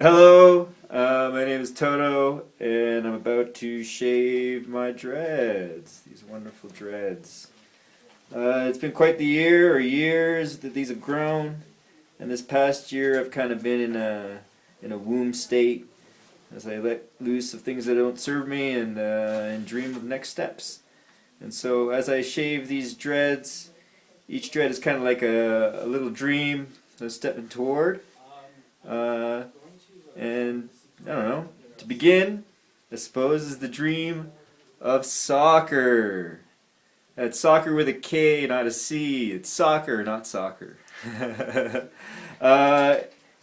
Hello, my name is Toto, and I'm about to shave my dreads. These wonderful dreads. It's been quite the year or years that these have grown, and this past year I've kind of been in a womb state as I let loose of things that don't serve me and dream of next steps. And so as I shave these dreads, each dread is kind of like a little dream that I'm stepping toward. Uh, and I don't know. To begin, I suppose, is the dream of soccer. That's soccer with a K, not a C. It's soccer, not soccer. And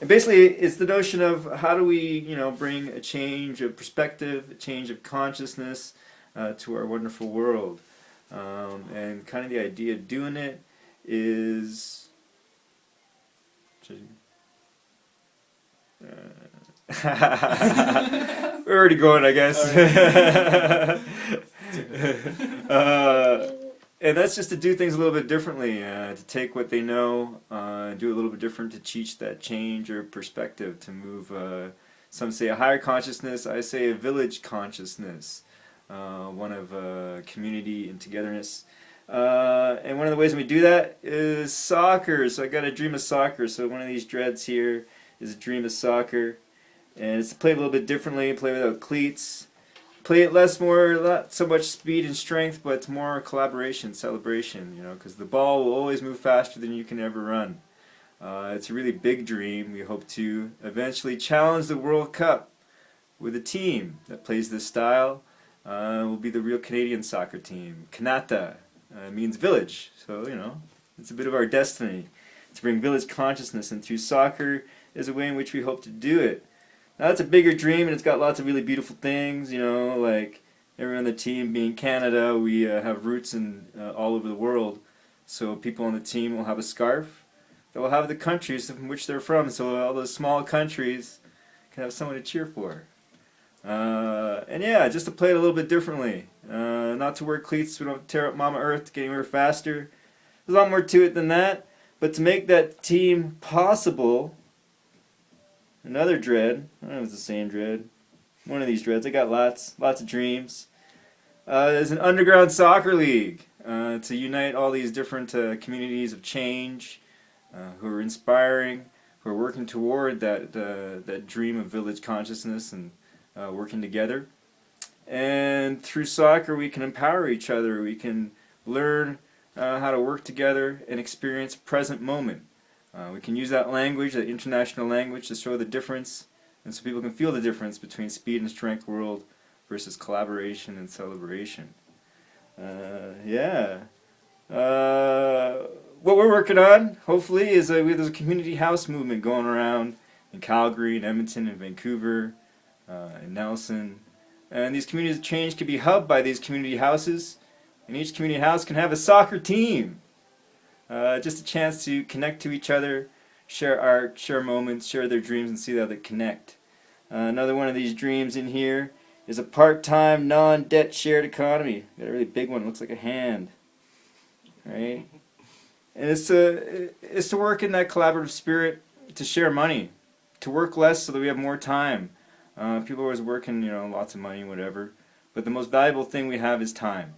basically, it's the notion of how do we, bring a change of perspective, a change of consciousness to our wonderful world. And kind of the idea of doing it is... we're already going, I guess. And that's just to do things a little bit differently, to take what they know, do a little bit different, to teach that change or perspective, to move, some say a higher consciousness, I say a village consciousness, one of community and togetherness. And one of the ways we do that is soccer. So I got a dream of soccer. So one of these dreads here is a dream of soccer. And it's to play a little bit differently, play without cleats. Play it not so much speed and strength, but it's more collaboration, celebration, because the ball will always move faster than you can ever run. It's a really big dream. We hope to eventually challenge the World Cup with a team that plays this style. Will be the real Canadian soccer team. Kanata means village, so, it's a bit of our destiny to bring village consciousness, and through soccer is a way in which we hope to do it. Now that's a bigger dream, and it's got lots of really beautiful things, like everyone on the team being Canada, we have roots in all over the world. So people on the team will have a scarf that will have the countries from which they're from, so all those small countries can have someone to cheer for. And yeah, just to play it a little bit differently. Not to wear cleats so we don't tear up Mama Earth to get anywhere faster. There's a lot more to it than that, but to make that team possible... Another dread, I don't know if it's the same dread, one of these dreads, I got lots of dreams. There's an underground soccer league to unite all these different communities of change who are inspiring, who are working toward that dream of village consciousness and working together. And through soccer we can empower each other, we can learn how to work together and experience present moment. We can use that language, that international language, to show the difference, and so people can feel the difference between speed and strength world versus collaboration and celebration. Yeah. What we're working on, hopefully, is there's a community house movement going around in Calgary, in Edmonton, in Vancouver, in Nelson. And these communities of change can be hubbed by these community houses, and each community house can have a soccer team. Just a chance to connect to each other, share art, share moments, share their dreams, and see how they connect. Another one of these dreams in here is a part-time, non-debt shared economy. Got a really big one, looks like a hand. Right? And it's to work in that collaborative spirit, to share money, to work less so that we have more time. People are always working, lots of money, whatever. But the most valuable thing we have is time.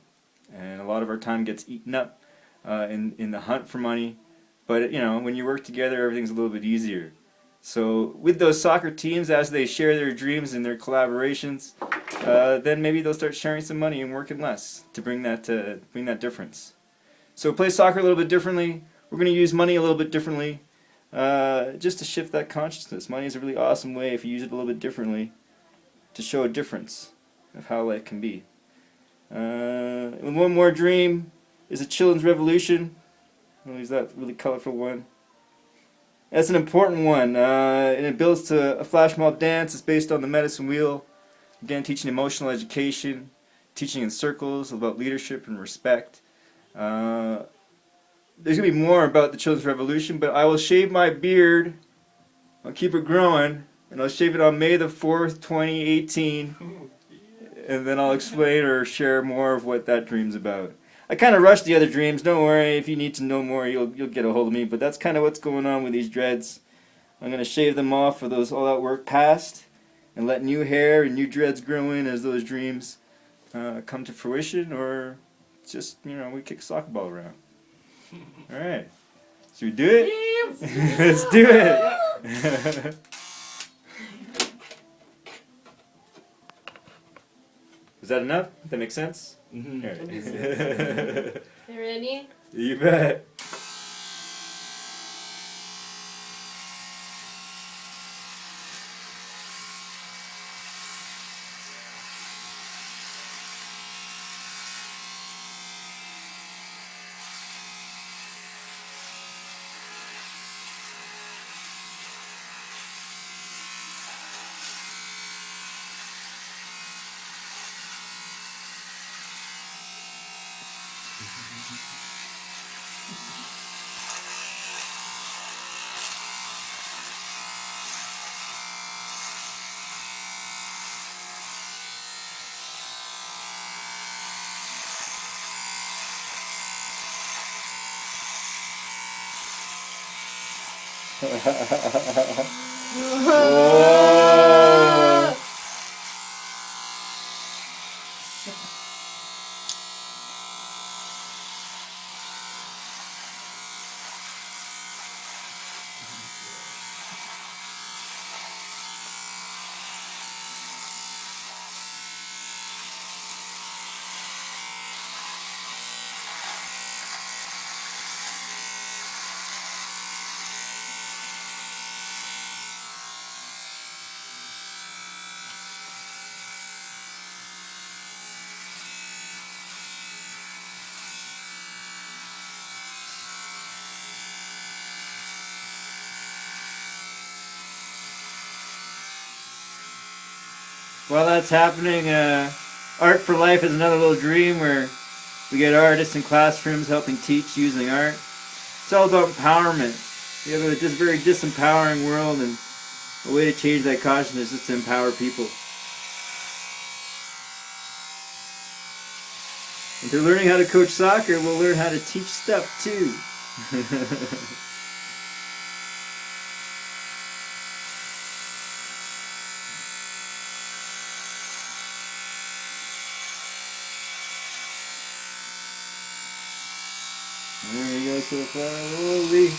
And a lot of our time gets eaten up in the hunt for money, but when you work together, everything's a little bit easier. So with those soccer teams, as they share their dreams and their collaborations, then maybe they'll start sharing some money and working less to bring that difference. So play soccer a little bit differently. We're going to use money a little bit differently, just to shift that consciousness. Money is a really awesome way, if you use it a little bit differently, to show a difference of how life can be. And one more dream is a children's revolution. I'll use that really colorful one. That's an important one, and it builds to a flash mob dance. It's based on the medicine wheel. Again, teaching emotional education, teaching in circles about leadership and respect. There's going to be more about the children's revolution, but I will shave my beard. I'll keep it growing, and I'll shave it on May the 4th, 2018. And then I'll explain or share more of what that dream's about. I kind of rushed the other dreams. Don't worry, if you need to know more, you'll get a hold of me. But that's kind of what's going on with these dreads. I'm gonna shave them off for all that work past, and let new hair and new dreads grow in as those dreams come to fruition, or just we kick a soccer ball around. All right, should we do it? Let's do it. Is that enough? That makes sense? Mm-hmm. All right. You ready? You bet. Whoa. While that's happening, Art for Life is another little dream where we get artists in classrooms helping teach using art. It's all about empowerment. We have this very disempowering world, and a way to change that consciousness is to empower people. And through learning how to coach soccer, we'll learn how to teach stuff too. There you go so far. Holy.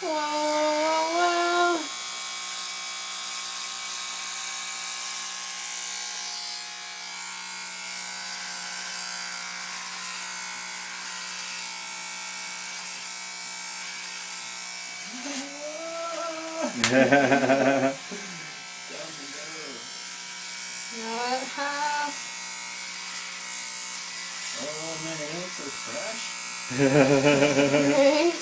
Whoa. Not half. Oh man, it looks so fresh. Right?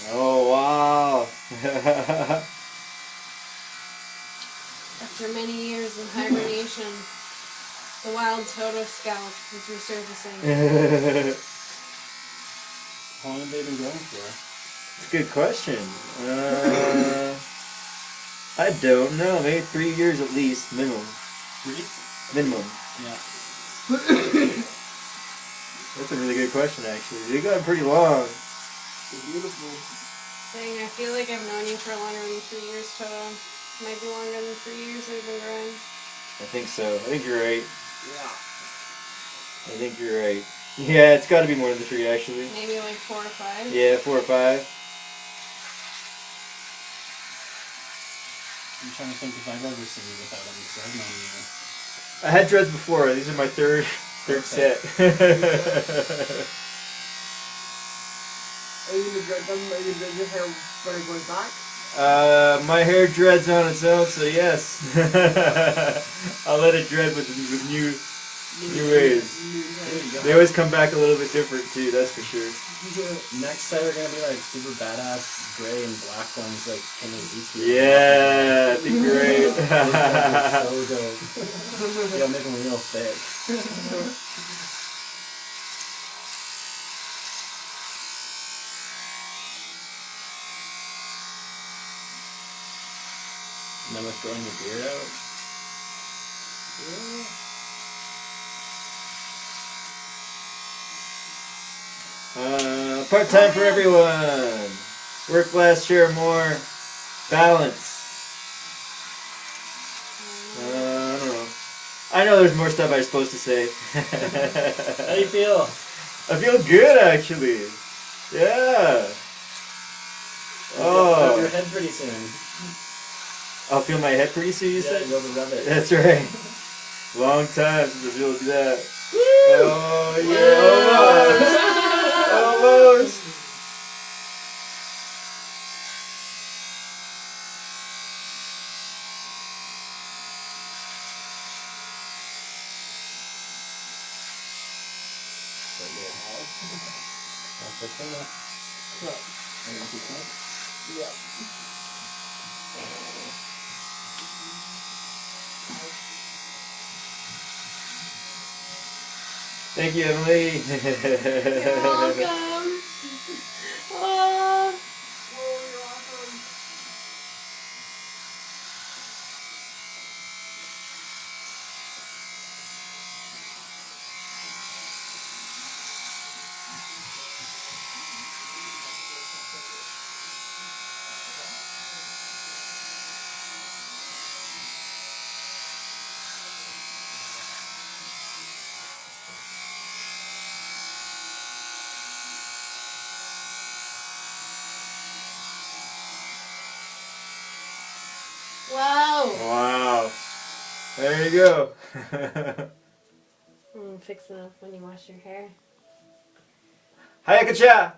Oh wow. After many years of hibernation, the wild Toto scalp is resurfacing. How long have they been going for? It's a good question. I don't know. Maybe 3 years at least, minimum. 3? Minimum. Yeah. That's a really good question, actually. They got pretty long. They're beautiful. Dang, I feel like I've known you for longer than 3 years, Toto. Might be longer than 3 years they've been growing. I think so. I think you're right. Yeah. I think you're right. Yeah, it's got to be more than 3 actually. Maybe like 4 or 5. Yeah, 4 or 5. I'm trying to think if I've ever seen you without them because I've known you. I had dreads before. These are my third set. Are you gonna dread them? Are you gonna dread your hair when it goes back? My hair dreads on its own, so yes. I'll let it dread with new waves. They always come back a little bit different too, that's for sure. Next set are gonna be like super badass gray and black ones like Kenny Zeke. Yeah, that'd be great. So dope. Yeah, make them real thick. And then with growing your beard out. Part-time for everyone. Work less, share more. Balance. I don't know. I know there's more stuff I'm supposed to say. How do you feel? I feel good actually. Yeah. Rub your head pretty soon. I'll feel my head pretty soon, you said? Yeah, you'll be able to rub it. That's right. Long time since I've been able to do that. Oh yeah, almost. Yeah. Thank you, Emily. You're welcome. Oh. You're awesome. Wow. Wow. There you go. I'm fixing up when you wash your hair. Hayakacha!